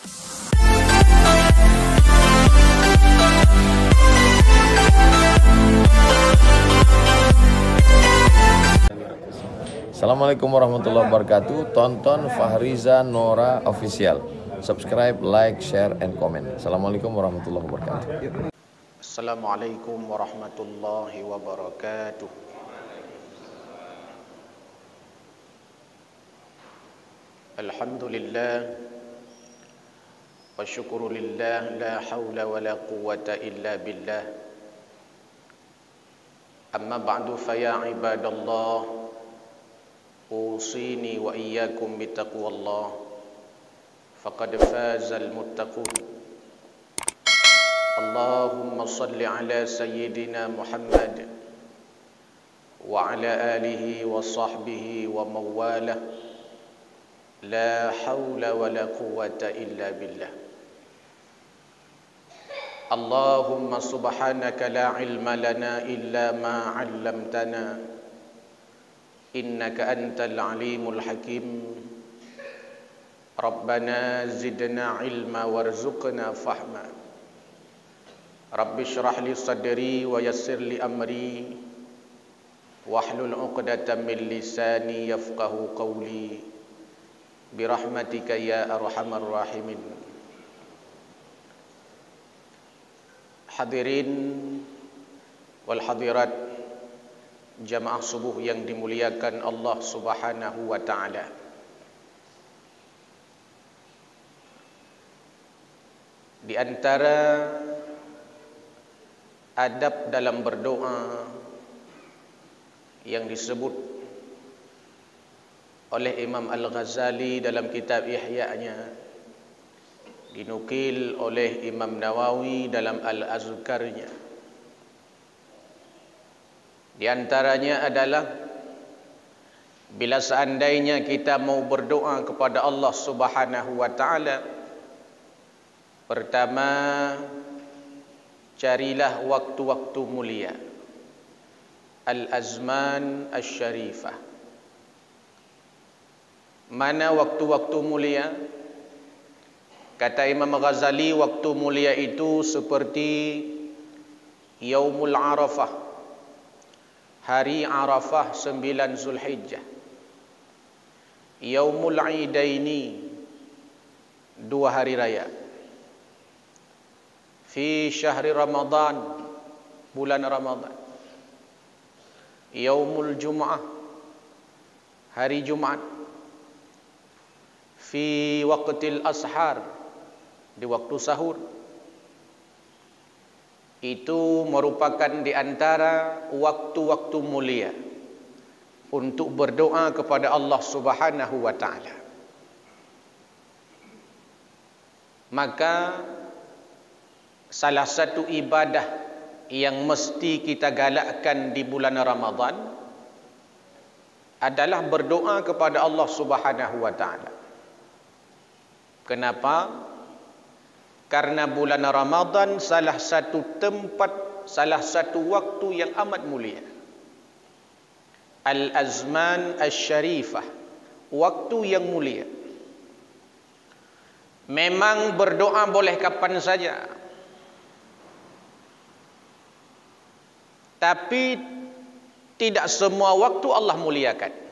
Assalamualaikum warahmatullahi wabarakatuh. Tonton Fahriza Nora Official. Subscribe, like, share, and comment. Assalamualaikum warahmatullahi wabarakatuh. Assalamualaikum warahmatullahi wabarakatuh. Alhamdulillah wa syukurulillah, la hawla wa la quwwata illa billah. Amma ba'du fa ya ibadallah, usini wa iyyakum bittaqwallah, faqad fazal muttaqun. Allahumma salli ala sayyidina Muhammad wa ala alihi wa sahbihi wa mawalah. La hawla wa la quwwata illa billah. Allahumma subhanaka la ilma lana illa ma 'allamtana, innaka antal alimul hakim. Rabbana zidna ilma warzuqna fahma. Rabbi shrah li sadri wa yassir li amri wahlul 'uqdatam min lisani yafqahu qawli birahmatika ya arhamar rahimin. Hadirin wal hadirat, jamaah subuh yang dimuliakan Allah Subhanahu wa ta'ala. Di antara adab dalam berdoa yang disebut oleh Imam Al-Ghazali dalam kitab Ihya'nya, dinukil oleh Imam Nawawi dalam Al-Azkarnya, di antaranya adalah bila seandainya kita mau berdoa kepada Allah Subhanahu wa ta'ala, pertama, carilah waktu-waktu mulia, al-azman asy-syarifah. Mana waktu-waktu mulia? Kata Imam Ghazali, waktu mulia itu seperti Yaumul Arafah, hari Arafah 9 Zulhijjah, Yaumul Idaini, 2 hari raya, fi syahri Ramadan, bulan Ramadan, Yaumul Jum'ah, hari Jumat, fi waqtil ashar, di waktu sahur. Itu merupakan di antara waktu-waktu mulia untuk berdoa kepada Allah Subhanahu wa ta'ala. Maka salah satu ibadah yang mesti kita galakkan di bulan Ramadan adalah berdoa kepada Allah Subhanahu wa ta'ala. Kenapa? Karena bulan Ramadan salah satu tempat, salah satu waktu yang amat mulia. Al-azman asy-syarifah, waktu yang mulia. Memang berdoa boleh kapan saja, tapi tidak semua waktu Allah muliakan.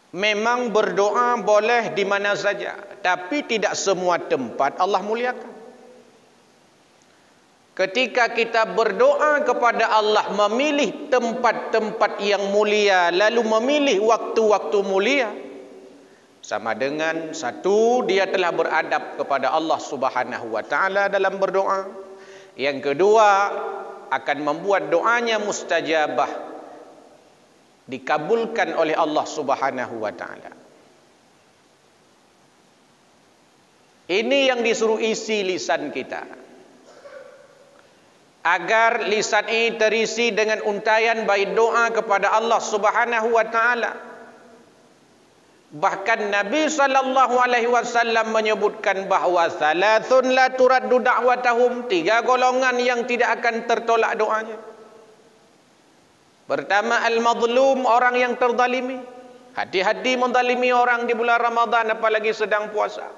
Memang berdoa boleh di mana saja, tapi tidak semua tempat Allah muliakan. Ketika kita berdoa kepada Allah, memilih tempat-tempat yang mulia, lalu memilih waktu-waktu mulia, sama dengan satu, dia telah beradab kepada Allah Subhanahu wa ta'ala dalam berdoa. Yang kedua, akan membuat doanya mustajabah, dikabulkan oleh Allah Subhanahu wa ta'ala. Ini yang disuruh isi lisan kita, agar lisan ini terisi dengan untayan baik doa kepada Allah Subhanahu wa ta'ala. Bahkan Nabi SAW menyebutkan bahawa salasun la turaddu da'watahum, 3 golongan yang tidak akan tertolak doanya. Pertama, al-mazlum, orang yang terzalimi. Hati-hati menzalimi orang di bulan Ramadan, apalagi sedang puasa.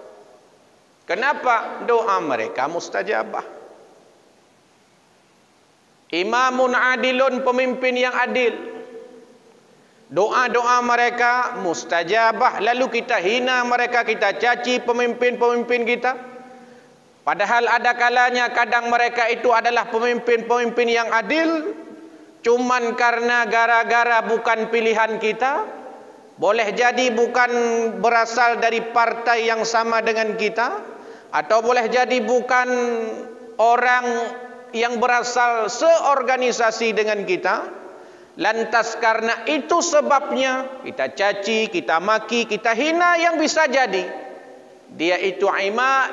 Kenapa? Doa mereka mustajabah. Imamun adilun, pemimpin yang adil. Doa-doa mereka mustajabah. Lalu kita hina mereka, kita caci pemimpin-pemimpin kita. Padahal ada kalanya kadang mereka itu adalah pemimpin-pemimpin yang adil, cuman karena gara-gara bukan pilihan kita, boleh jadi bukan berasal dari partai yang sama dengan kita, atau boleh jadi bukan orang yang berasal seorganisasi dengan kita. Lantas karena itu sebabnya kita caci, kita maki, kita hina, yang bisa jadi dia itu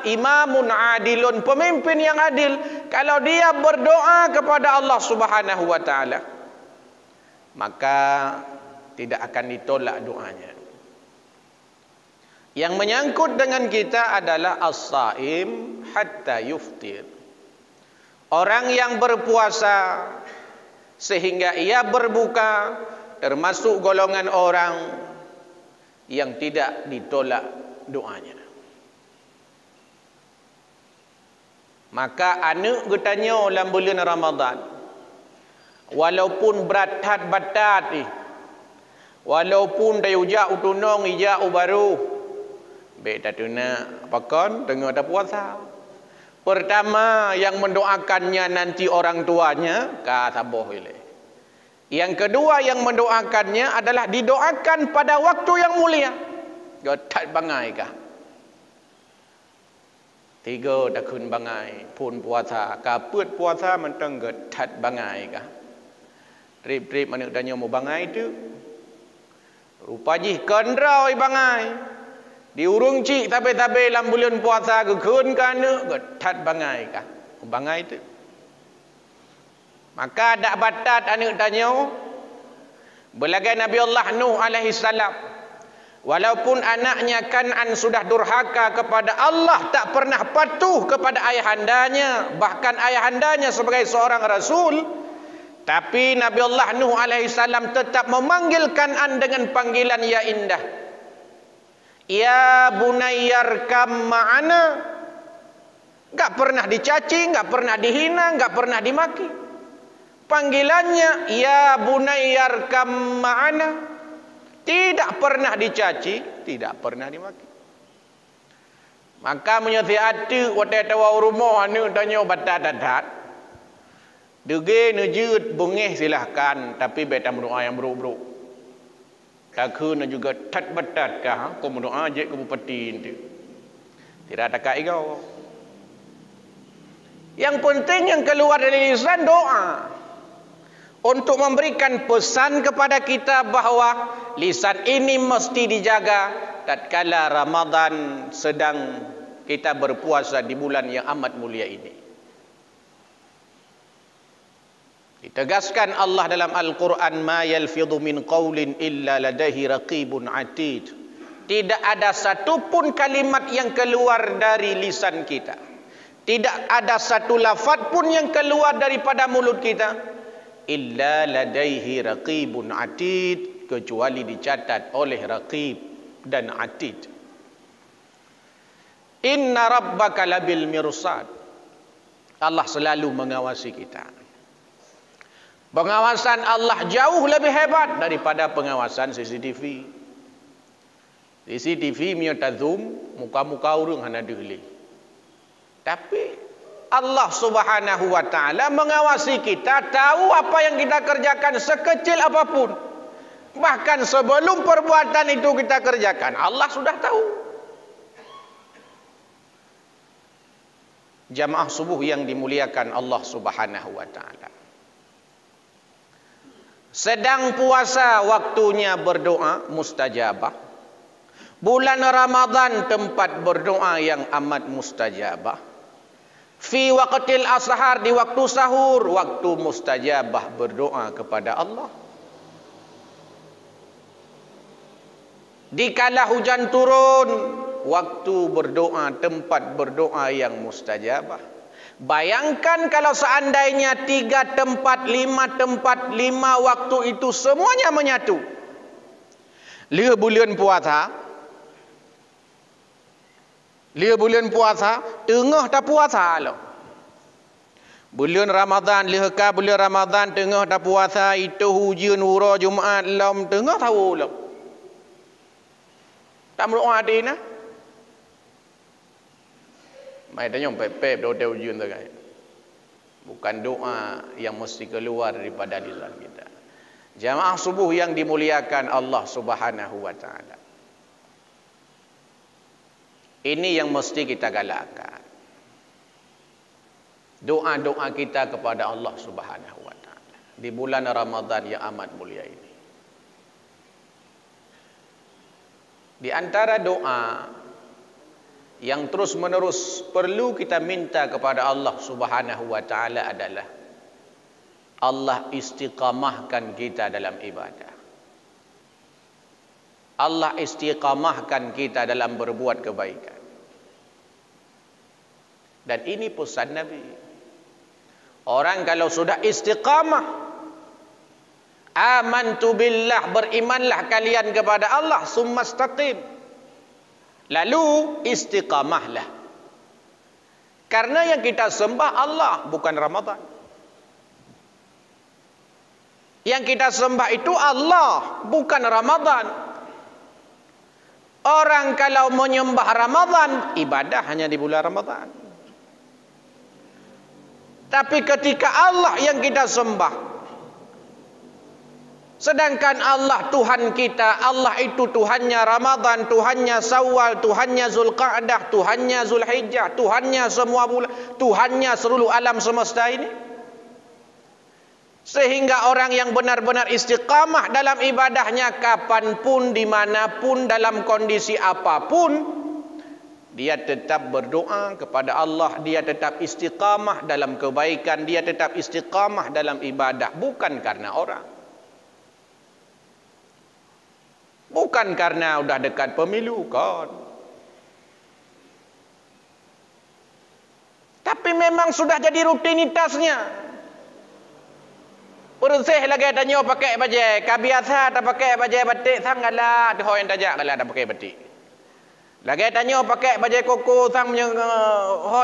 imamun adilun, pemimpin yang adil. Kalau dia berdoa kepada Allah Subhanahu wa taala, maka tidak akan ditolak doanya. Yang menyangkut dengan kita adalah as-saim hatta yuftir. Orang yang berpuasa sehingga ia berbuka, termasuk golongan orang yang tidak ditolak doanya. Maka anak bertanya dalam bulan Ramadan, walaupun berat batat ni, walaupun dia ujak utunong ijak baru, baik tak tuna apakah tengah tak puasa. Pertama yang mendoakannya nanti orang tuanya, ka saboh ile. Yang kedua yang mendoakannya adalah didoakan pada waktu yang mulia. Gotat bangai kah? Tiga takun bangai pun puasa, kaput puasa mentang gotat bangai kah? Trip-trip mana tanya mau bangai tu? Rupa jih kendrau bangai. Diurung cik tabe-tabe dalam bulan puasa gekun kana gotat bangai kah? Bangai tu. Maka dak batat anak tanya belagai Nabi Allah Nuh alaihi salam, walaupun anaknya Kan'an sudah durhaka kepada Allah, tak pernah patuh kepada ayahandanya, bahkan ayahandanya sebagai seorang rasul, tapi Nabi Allah Nuh alaihi salam tetap memanggil Kan'an dengan panggilan ya indah. Ya bunayyarkam ma'ana. Enggak pernah dicaci, enggak pernah dihina, enggak pernah dimaki. Panggilannya ya bunayyarkam ma'ana. Tidak pernah dicaci, tidak pernah dimaki. Maka menyati hati waktu tawa rumah ni tanya batat-batat. Dege nejut bungeh silahkan, tapi beta berdoa yang buruk-buruk. Takun juga tat batat kah, kau berdoa je ke bupati itu. Tidak ada kau. Yang penting yang keluar dari lisan doa. Untuk memberikan pesan kepada kita bahawa lisan ini mesti dijaga tatkala Ramadan sedang kita berpuasa di bulan yang amat mulia ini. Ditegaskan Allah dalam Al-Quran, ma yalfidhu min qawlin illa ladaihi raqibun atid. Tidak ada satupun kalimat yang keluar dari lisan kita, tidak ada satu lafaz pun yang keluar daripada mulut kita, illa ladaihi raqibun atid, kecuali dicatat oleh raqib dan atid. Inna rabbaka labil mirsad. Allah selalu mengawasi kita. Pengawasan Allah jauh lebih hebat daripada pengawasan CCTV. CCTV punya zoom, muka-muka orang hana dihli. Tapi Allah Subhanahu wa taala mengawasi kita, tahu apa yang kita kerjakan sekecil apapun. Bahkan sebelum perbuatan itu kita kerjakan, Allah sudah tahu. Jamaah subuh yang dimuliakan Allah Subhanahu wa taala. Sedang puasa waktunya berdoa mustajabah. Bulan Ramadan tempat berdoa yang amat mustajabah. Fi waqtil ashar, di waktu sahur, waktu mustajabah berdoa kepada Allah. Di kala hujan turun, waktu berdoa, tempat berdoa yang mustajabah. Bayangkan kalau seandainya 3 tempat, 5 tempat, 5 waktu itu semuanya menyatu. Lia bulan puasa. Lia bulan puasa, tengah dah puasa lo. Bulan Ramadan, lia ka bulan Ramadan tengah dah puasa, itu hujan wura Jumaat lam tengah tahu lo. Tak berdoa dia nah. Mai tanya pep doa hujan tu kan. Bukan doa yang mesti keluar daripada lisan kita. Jamaah subuh yang dimuliakan Allah Subhanahu wa taala. Ini yang mesti kita galakkan. Doa-doa kita kepada Allah Subhanahu wa taala di bulan Ramadan yang amat mulia ini. Di antara doa yang terus-menerus perlu kita minta kepada Allah Subhanahu wa taala adalah Allah istiqamahkan kita dalam ibadah. Allah istiqamahkan kita dalam berbuat kebaikan. Dan ini pesan Nabi. Orang kalau sudah istiqamah, amantu billah, berimanlah kalian kepada Allah, summa istaqim, lalu istiqamahlah. Karena yang kita sembah Allah, bukan Ramadan. Yang kita sembah itu Allah, bukan Ramadan. Orang kalau menyembah Ramadan, ibadah hanya di bulan Ramadan. Tapi ketika Allah yang kita sembah, sedangkan Allah Tuhan kita, Allah itu Tuhannya Ramadan, Tuhannya Syawal, Tuhannya Zulqa'dah, Tuhannya Zulhijjah, Tuhannya semua bulan, Tuhannya seluruh alam semesta ini. Sehingga orang yang benar-benar istiqamah dalam ibadahnya, kapanpun, dimanapun, dalam kondisi apapun, dia tetap berdoa kepada Allah, dia tetap istiqamah dalam kebaikan, dia tetap istiqamah dalam ibadah. Bukan karena orang. Bukan karena udah dekat pemilu kan. Tapi memang sudah jadi rutinitasnya. Bersih lagi tanya pakai baju, kabiasa tak pakai baju batik sangatlah, tu yang tajak kalau tak pakai batik. Lagi tanya pakai baju koko sang punya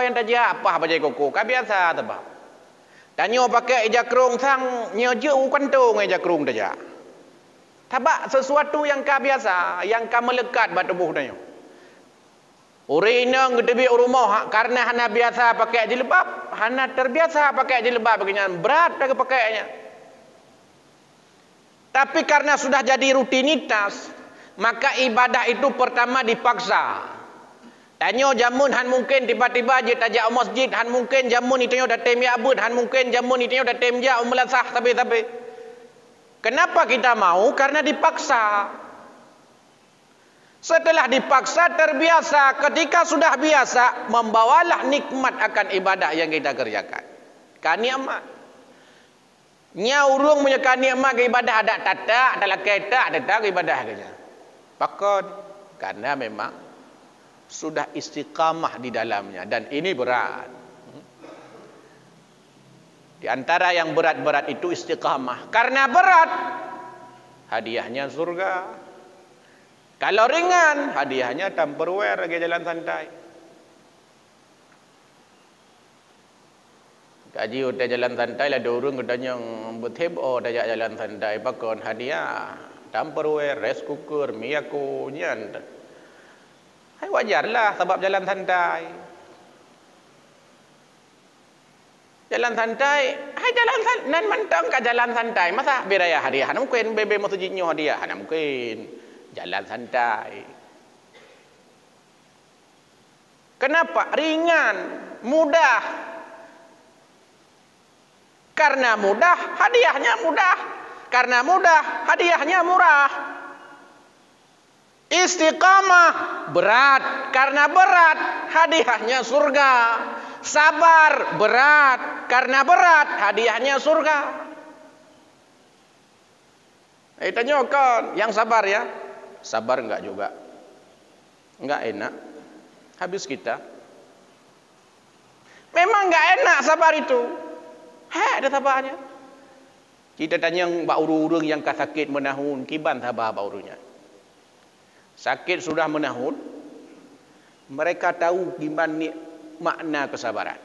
yang tajak apa baju koko, kabiasa tak apa. Tanya pakai jakrung sang nyeje kantung jakrung tajak. Tabak sesuatu yang kabiasa, yang melekat pada tubuh tanya. Urina ngedebik rumah karena hana biasa pakai jilbab, hana terbiasa pakai jilbab begini berat dah pakainya. Tapi karena sudah jadi rutinitas, maka ibadah itu pertama dipaksa. Tanya jamun han mungkin tiba-tiba je tajak masjid, han mungkin jamun itu dah tem ya abud, han mungkin jamun itu dah tem ja umlasah tapi. Kenapa kita mau? Karena dipaksa. Setelah dipaksa terbiasa, ketika sudah biasa, membawalah nikmat akan ibadah yang kita kerjakan. Nikmat. Nya urung punya nikmat ke ibadah ada tata, ada kereta, ada tak ibadah kerja. Pakon karena memang sudah istiqamah di dalamnya dan ini berat. Di antara yang berat-berat itu istiqamah. Karena berat, hadiahnya surga. Kalau ringan, hadiahnya Tupperware lagi jalan santai. Kaji udah jalan santai lah, dorong katanya betib oh dah jalan santai pakon hadiah Tupperware, rice cooker, miyako nyan. Hai wajarlah sebab jalan santai. Jalan santai, hai jalan santai, nan mantang ka jalan santai. Masa beraya hadiah, mungkin bebe masjidnya hadiah, mungkin jalan santai. Kenapa? Ringan, mudah. Karena mudah, hadiahnya mudah. Karena mudah, hadiahnya murah. Istiqamah berat. Karena berat, hadiahnya surga. Sabar berat. Karena berat, hadiahnya surga. Tanya kan, yang sabar ya. Sabar enggak juga. Enggak enak. Habis kita. Memang enggak enak sabar itu. Ada sabarnya. Kita tanya mbak urung yang sakit menahun, kiban sabar mbak urungnya. sakit sudah menahun, mereka tahu gimana makna kesabaran.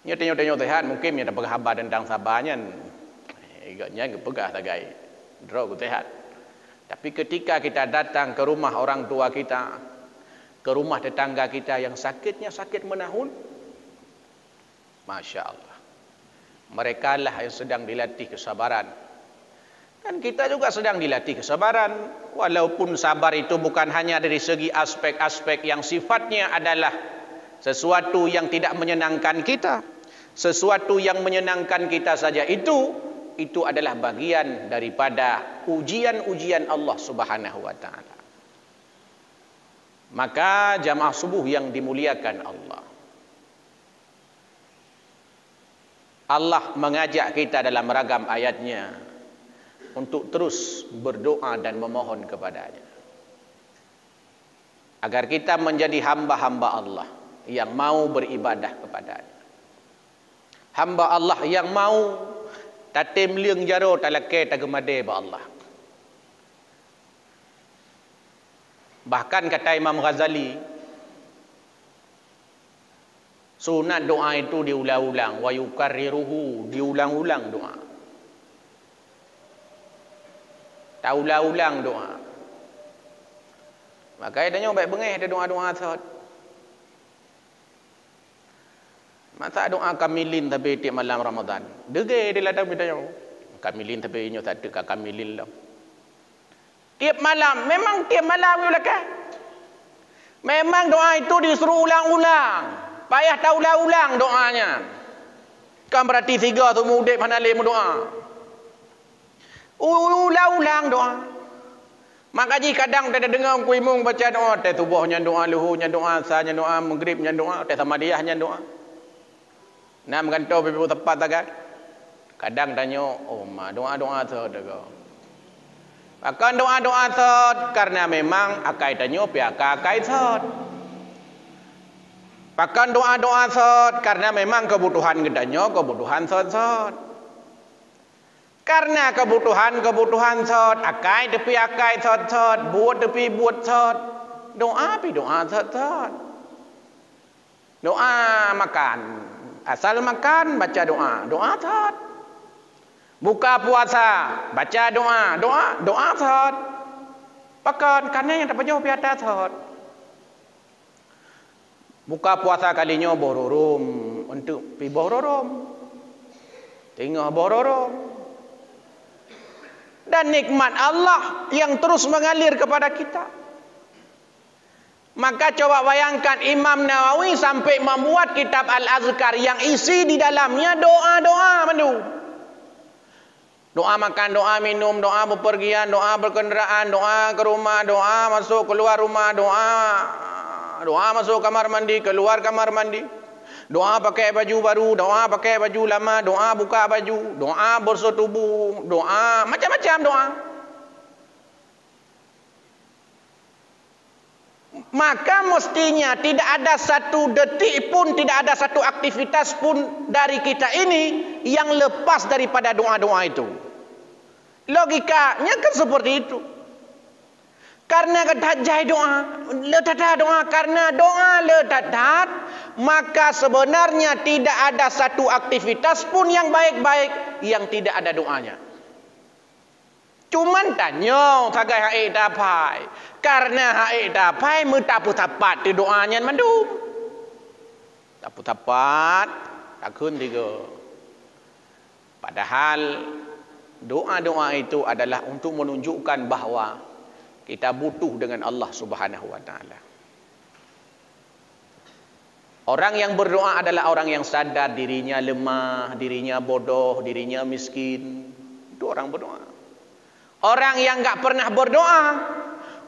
Nyata-nyata Tuhan mungkin dia dapat khabar tentang sabarnya, agaknya pegah tagai draw ku Tuhan. Tapi ketika kita datang ke rumah orang tua kita, ke rumah tetangga kita yang sakitnya sakit menahun, Masya Allah, mereka lah yang sedang dilatih kesabaran. Dan kita juga sedang dilatih kesabaran. Walaupun sabar itu bukan hanya dari segi aspek-aspek yang sifatnya adalah sesuatu yang tidak menyenangkan kita, sesuatu yang menyenangkan kita saja, itu adalah bagian daripada ujian-ujian Allah Subhanahu wa taala. Maka jamaah subuh yang dimuliakan Allah, Allah mengajak kita dalam ragam ayatnya untuk terus berdoa dan memohon kepadanya, agar kita menjadi hamba-hamba Allah yang mau beribadah kepadanya. Hamba Allah yang mau tatim liang jaro talake tagemade ba Allah. Bahkan kata Imam Ghazali, sunat doa itu diulang-ulang, wa yukarriruhu, diulang-ulang doa. Ulang-ulang doa. Maka adanya baik bengih ada doa-doa sahut. Masa doa kamilin tapi tiap malam Ramadan. Dege dia ladang bidanya. Kamilin tapi nyo tak ada kamilin lah. Tiap malam, memang tiap malam ulaka. Memang doa itu disuruh ulang-ulang. Payah tak ulang-ulang doanya. Kan berarti 3 tu mudek panalih doa. Ulang-ulang doa. Maka jika kadang kita dengar kuimung baca doa, teh tubuhnya doa, luhunya doa, asanya doa, maghribnya doa, teh samadiyahnya doa. Nah mengantau beberapa tepat tak kan? Kadang tanya, oh ma doa-doa sahut ke? Akan doa-doa sahut karena memang akai tanya pihak akai sahut. Bahkan doa-doa sahut karena memang kebutuhan gedanya, kebutuhan sahut. Karena kebutuhan sahut, akai tepi akai sahut, buat tepi buat sahut. Doa pi doa sahut. Doa makan. Asal makan baca doa, doa sahut. Buka puasa, baca doa, doa sahut. Bahkan karena yang dapat jawab piata sahut. Buka puasa kalinya bororom untuk pi bororom. Tengok bororom. Dan nikmat Allah yang terus mengalir kepada kita. Maka coba bayangkan Imam Nawawi sampai membuat kitab Al-Azkar yang isi di dalamnya doa-doa mandu. Doa makan, doa minum, doa bepergian, doa berkendaraan, doa ke rumah, doa masuk keluar rumah, doa masuk kamar mandi, keluar kamar mandi. Doa pakai baju baru, doa pakai baju lama, doa buka baju, doa bersih tubuh, doa macam-macam doa. Maka mestinya tidak ada satu detik pun, tidak ada satu aktivitas pun dari kita ini yang lepas daripada doa-doa itu. Logikanya kan seperti itu. Karena ketajai doa, letat doa, karena doa letat, maka sebenarnya tidak ada satu aktivitas pun yang baik-baik yang tidak ada doanya. Cuman tanya sagai haik dapai, karena haik dapai mentapu tapat di doanya mandu. Tapu tapat takun tiga. Padahal doa-doa itu adalah untuk menunjukkan bahawa kita butuh dengan Allah Subhanahu wa taala. Orang yang berdoa adalah orang yang sadar dirinya lemah, dirinya bodoh, dirinya miskin. Itu orang berdoa. Orang yang enggak pernah berdoa,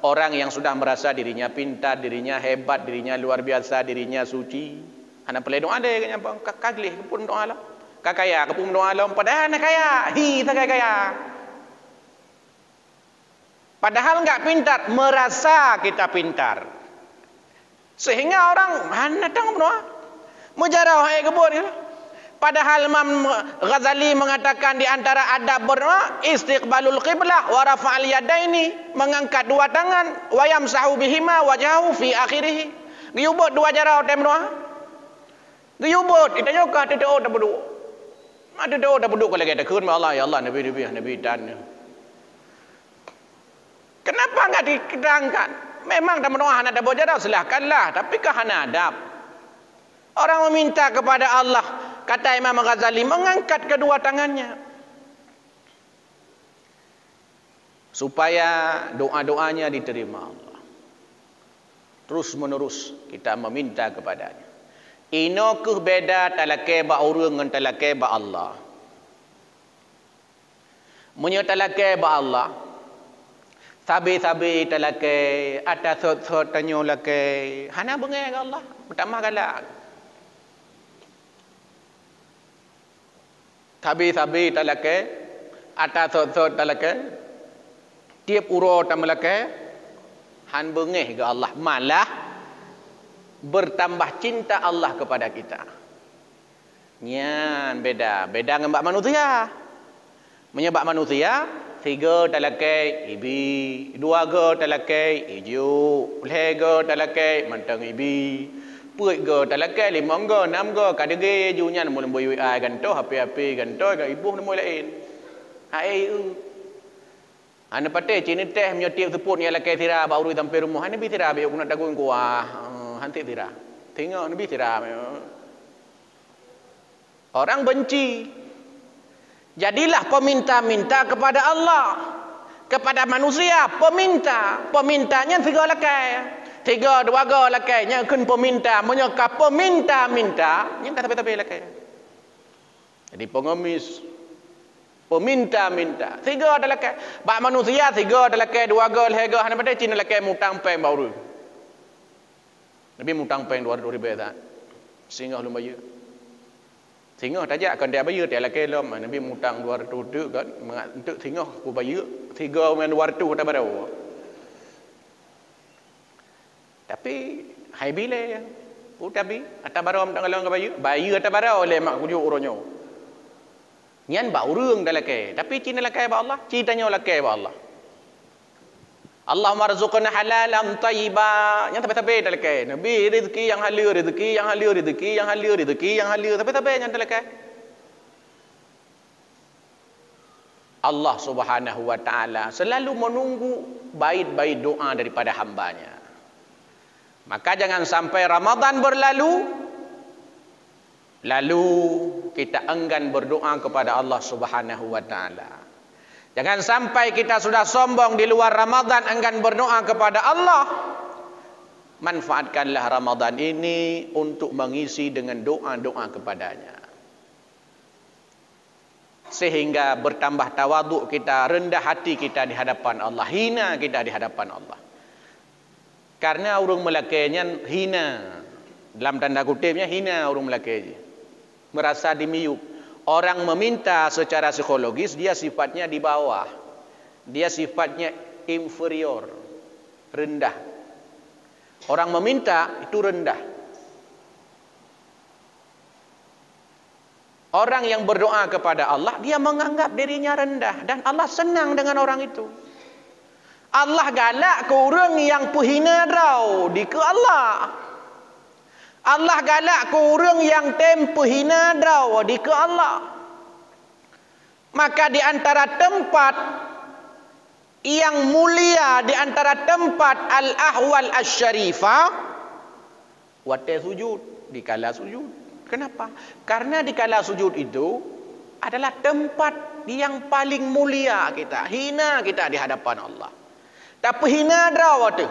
orang yang sudah merasa dirinya pintar, dirinya hebat, dirinya luar biasa, dirinya suci. Anak pelai doa ada kayaknya kaglih pun doa lah. Kakaya kepun doa lah padahal nak kaya. Tak kaya. Padahal enggak pintar, merasa kita pintar. Sehingga orang mana datang berdoa. Mujarah hai kebun gitu. Padahal Imam Ghazali mengatakan di antara adab berdoa istiqbalul qiblah wa rafa'al yadaini, mengangkat dua tangan, wa yamsahu bihima wajhahu fi akhirih. Giyubut dua jara time doa. Giyubut kita juga doa dah berdoa. Ada doa dah berdoa kalau kita kun Allah ya Allah Nabi dan. Kenapa enggak diketangkan? Memang dah berdoa hana dah berjara silakanlah, tapi ke hana adab. Orang meminta kepada Allah, kata Imam Ghazali, mengangkat kedua tangannya supaya doa-doanya diterima Allah. Terus menerus kita meminta kepadanya. Ino ke beda talake ba urang ngan talake ba Allah. Munyo talake ba Allah. Sabi-sabi talake atas sot tanyo lake. Hana bengai ke Allah. Pertama galak. Sabi-sabi talake atas sot talake. Tiap uro tamalake. Han bengeh ke Allah, malah bertambah cinta Allah kepada kita. Nyan beda dengan bak manusia. Menyebab manusia, tiga talakai ibi, dua go talakai ijo, lega talakai mantang ibi, puit go talakai lima go, enam go, kadege junyan mula boy ai ganto, hapi ganto, ga ibu nemu lain. Hai Ane pate cini teh menyotiap seput ni alakai tira baru sampai rumah. Ane bi tira be aku nak dagun kuah. Hantik tira. Tengok nabi tira. Orang benci. Jadilah peminta-minta kepada Allah. Kepada manusia peminta. Pemintanya tiga alakai. Tiga dua go alakai. Nya kun peminta menyeka peminta-minta. Nya tak tapi alakai. Jadi pengemis. Peminta-minta. Tiga adalah ke. Bak manusia tiga adalah ke. Dua gol hega. Hanya pada Cina adalah ke mutang peng baru. Nabi mutang peng 200 ribu tak. Singgah lumba ya. Singgah tajak kan dia bayar. Dia adalah ke lom. Nabi mutang 200 ribu kan. Untuk singgah aku bayar. Tiga dengan 200 kata baru. Tapi. Hai bila ya. Tapi. Atas baru am tak kalau bayar. Bayar atas baru oleh mak kujuk uronyo. Nyan ba urang dalake, tapi cina lakai ba Allah, citanya lakai ba Allah. Allahumma rzuqna halalan tayyiba. Nyan tapi dalake. Nabi rezeki yang halal, rezeki yang halal, rezeki yang halal, rezeki yang halal, tapi nyan dalake. Allah Subhanahu wa taala selalu menunggu bait-bait doa daripada hambanya. Maka jangan sampai Ramadan berlalu lalu kita enggan berdoa kepada Allah Subhanahu wa taala. Jangan sampai kita sudah sombong di luar Ramadan enggan berdoa kepada Allah. Manfaatkanlah Ramadan ini untuk mengisi dengan doa-doa kepadanya. Sehingga bertambah tawaduk kita, rendah hati kita di hadapan Allah, hina kita di hadapan Allah. Karena orang melakainya hina. Dalam tanda kutipnya hina orang melakainya. Merasa dimiyuk. Orang meminta secara psikologis dia sifatnya di bawah. Dia sifatnya inferior, rendah. Orang meminta itu rendah. Orang yang berdoa kepada Allah dia menganggap dirinya rendah dan Allah senang dengan orang itu. Allah galak ke orang yang puhina draw di ke Allah. Allah galak ke orang yang tempuh hina draw di ke Allah. Maka di antara tempat yang mulia, di antara tempat al-ahwal asy-syarifah, wate sujud, di kala sujud. Kenapa? Karena di kala sujud itu adalah tempat yang paling mulia kita. Hina kita di hadapan Allah. Tapi hina draw tu.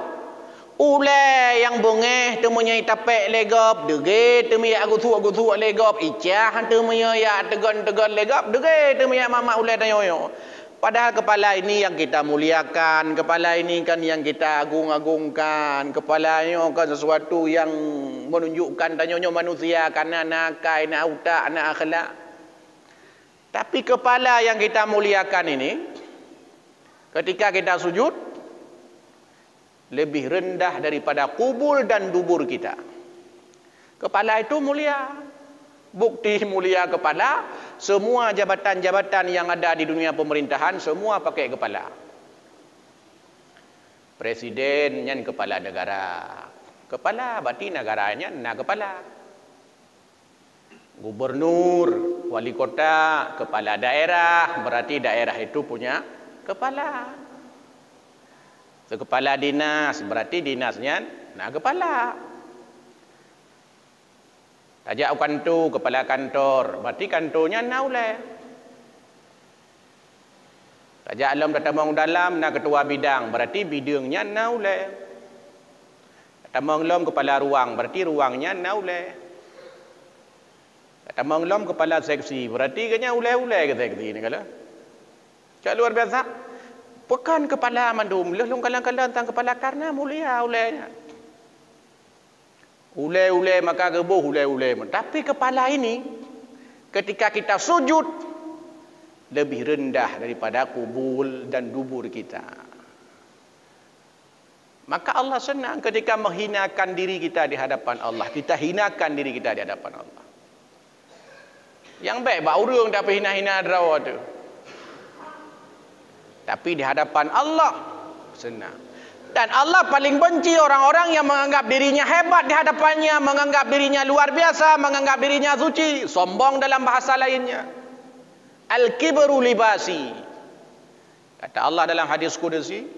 Ulai yang bungeh temunya itapek legop dege temunya aku tu legop icah temunya ya tegon legop dege temunya mama ulai tayoyo. Padahal kepala ini yang kita muliakan, kepala ini kan yang kita agung-agungkan, kepalanya kan sesuatu yang menunjukkan tanyonyo manusia karena nakai, nak utak, nak akhlak. Tapi kepala yang kita muliakan ini ketika kita sujud lebih rendah daripada kubul dan dubur kita. Kepala itu mulia. Bukti mulia kepala, semua jabatan-jabatan yang ada di dunia pemerintahan semua pakai kepala. Presiden nyan kepala negara. Kepala berarti negaranya nak kepala. Gubernur, wali kota, kepala daerah, berarti daerah itu punya kepala. Kepala dinas, berarti dinasnya nak kepala. Tajak kantor, kepala kantor, berarti kantornya nauleh. Tajak alam datamang dalam, nak ketua bidang, berarti bidangnya nauleh. Datamang lom kepala ruang, berarti ruangnya nauleh. Datamang lom kepala seksi, berarti kena uleh-uleh ke seksi ni kalau. Cak luar biasa. Pekan kepala mandum, lelong kalang-kalang tentang kepala karena mulia ulehnya. Ule-ule maka gebuh ule-ule. Tapi kepala ini ketika kita sujud lebih rendah daripada kubul dan dubur kita. Maka Allah senang ketika menghinakan diri kita di hadapan Allah. Kita hinakan diri kita di hadapan Allah. Yang baik bak urung tapi hina-hina draw tu. Tapi di hadapan Allah senang. Dan Allah paling benci orang-orang yang menganggap dirinya hebat di hadapannya, menganggap dirinya luar biasa, menganggap dirinya suci, sombong dalam bahasa lainnya. Al-kibru libasi. Kata Allah dalam hadis qudsi,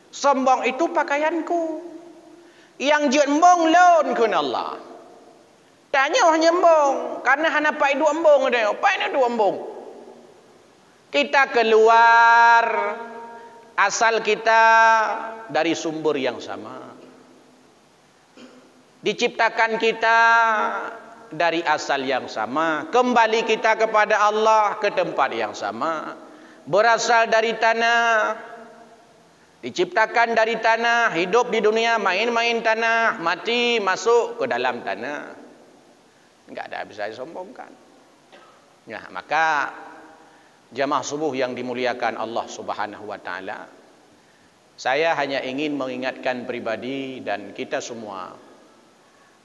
sombong itu pakaianku. Yang jembong laun kun Allah. Tanya orang jembong, karena hana pai dua embong dia. Pai dua embong. Kita keluar asal kita dari sumber yang sama. Diciptakan kita dari asal yang sama. Kembali kita kepada Allah ke tempat yang sama. Berasal dari tanah. Diciptakan dari tanah. Hidup di dunia main-main tanah. Mati masuk ke dalam tanah. Enggak ada bisa disombongkan. Nah, maka jamaah subuh yang dimuliakan Allah Subhanahu wa taala, saya hanya ingin mengingatkan pribadi dan kita semua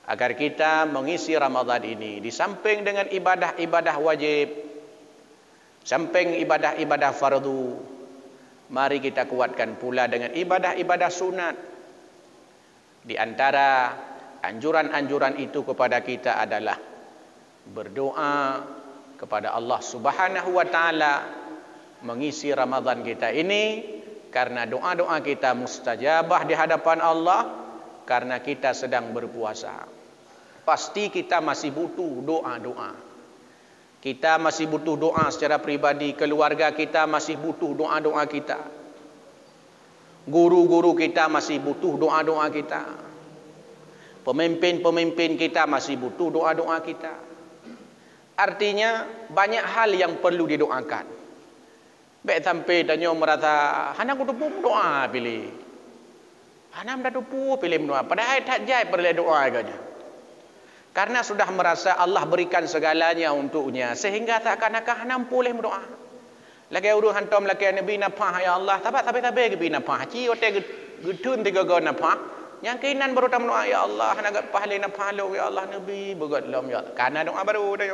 agar kita mengisi Ramadan ini di samping dengan ibadah-ibadah wajib, samping ibadah-ibadah fardu, mari kita kuatkan pula dengan ibadah-ibadah sunat. Di antara anjuran-anjuran itu kepada kita adalah berdoa kepada Allah Subhanahu wa taala mengisi Ramadan kita ini, karena doa-doa kita mustajabah di hadapan Allah karena kita sedang berpuasa. Pasti kita masih butuh doa-doa. Kita masih butuh doa secara pribadi, keluarga kita masih butuh doa-doa kita. Guru-guru kita masih butuh doa-doa kita. Pemimpin-pemimpin kita masih butuh doa-doa kita. Artinya banyak hal yang perlu didoakan. Baik sampai tanya merasa hana aku tupu doa pilih. Hana dah tupu pilih doa. Padahal tak jai perlu doa agaknya. Karena sudah merasa Allah berikan segalanya untuknya, sehingga seakan-akan hana boleh berdoa. Lagi urus hantam lagi Nabi napah ya Allah. Tapi ke napah. Ci ote gedun tiga go napah. Yang kainan baru tam doa ya Allah, nak pahala nak pahala ya Allah Nabi begatlam ya Allah. Karena doa baru dah.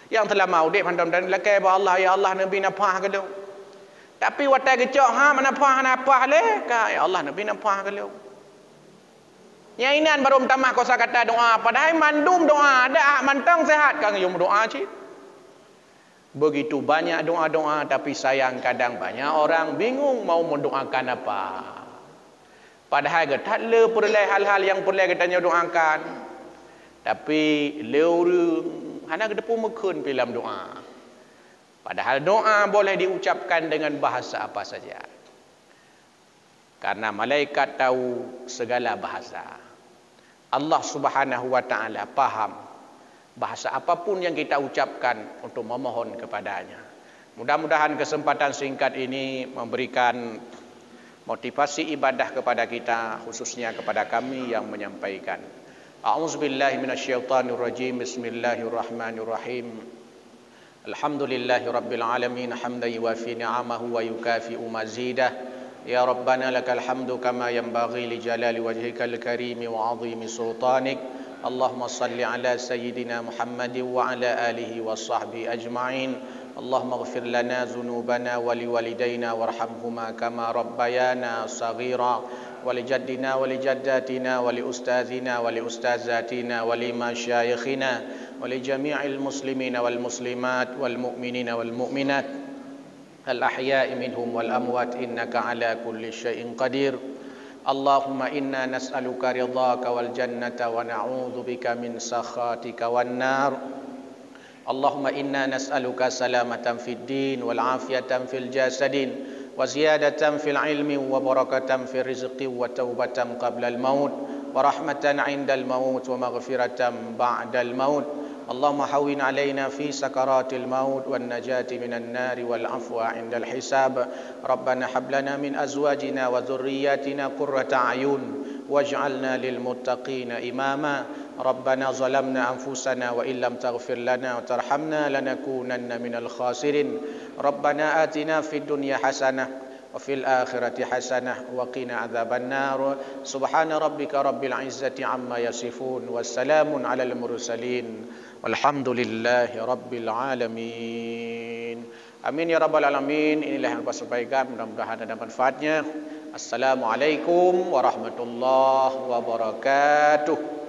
Yang telah mau dek pandam dan lakai ba Allah ya Allah Nabi napah ke lu. Tapi watai gecok ha napah le ka ya Allah Nabi napah ke lu. Yang inan baru tamah kosa kata doa, padahal mandum doa ada mantang sehat kang yung doa ci. Begitu banyak doa-doa tapi sayang kadang banyak orang bingung mau mendoakan apa. Padahal kita le perlu hal-hal yang perlu kita doakan. Tapi leurung hana kedepu mekun dalam doa. Padahal doa boleh diucapkan dengan bahasa apa saja. Karena malaikat tahu segala bahasa. Allah Subhanahu wa taala paham bahasa apapun yang kita ucapkan untuk memohon kepadanya. Mudah-mudahan kesempatan singkat ini memberikan motivasi ibadah kepada kita, khususnya kepada kami yang menyampaikan. A'udzubillahi minasyaitonirrajim. Bismillahirrahmanirrahim. Alhamdulillahirabbil alamin hamdan yuwafi ni'amahu wa yukafi'u mazidah. Ya Rabbana lakal hamdu kama yanbaghi li jalali wajhikal karim wa 'azimi sultanik. اللهم صل على سيدنا محمد وعلى آله وصحبه أجمعين. اللهم اغفر لنا ذنوبنا ولوالدينا وارحمهما كما ربيانا صغيرا ولجدنا ولجداتنا ولأستاذنا ولأستاذاتنا ولمشايخنا ولجميع المسلمين والمسلمات والمؤمنين والمؤمنات الأحياء منهم والأموات إنك على كل شيء قدير. اللهم إنا نسألك رضاك والجنة ونعوذ بك من سخطك والنار. اللهم إنا نسألك سلامة في الدين والعافية في الجسد وزيادة في العلم وبركة في الرزق وتوبة قبل الموت ورحمة عند الموت ومغفرة بعد الموت. اللهم هون علينا في سكرات الموت والنجاة من النار والعفو عند الحساب. ربنا هب لنا من أزواجنا وذرياتنا قرة أعين واجعلنا للمتقين إماما. ربنا ظلمنا أنفسنا وإن لم تغفر لنا وترحمنا لنكونن من الخاسرين. ربنا آتنا في الدنيا حسنة وفي الآخرة حسنة وقنا عذاب النار. سبحان ربك رب العزة عما يصفون والسلام على المرسلين والحمد لله رب العالمين. Amin ya rabbal alamin. Inilah yang dapat sampaikan, mudah-mudahan ada manfaatnya. Assalamualaikum warahmatullahi wabarakatuh.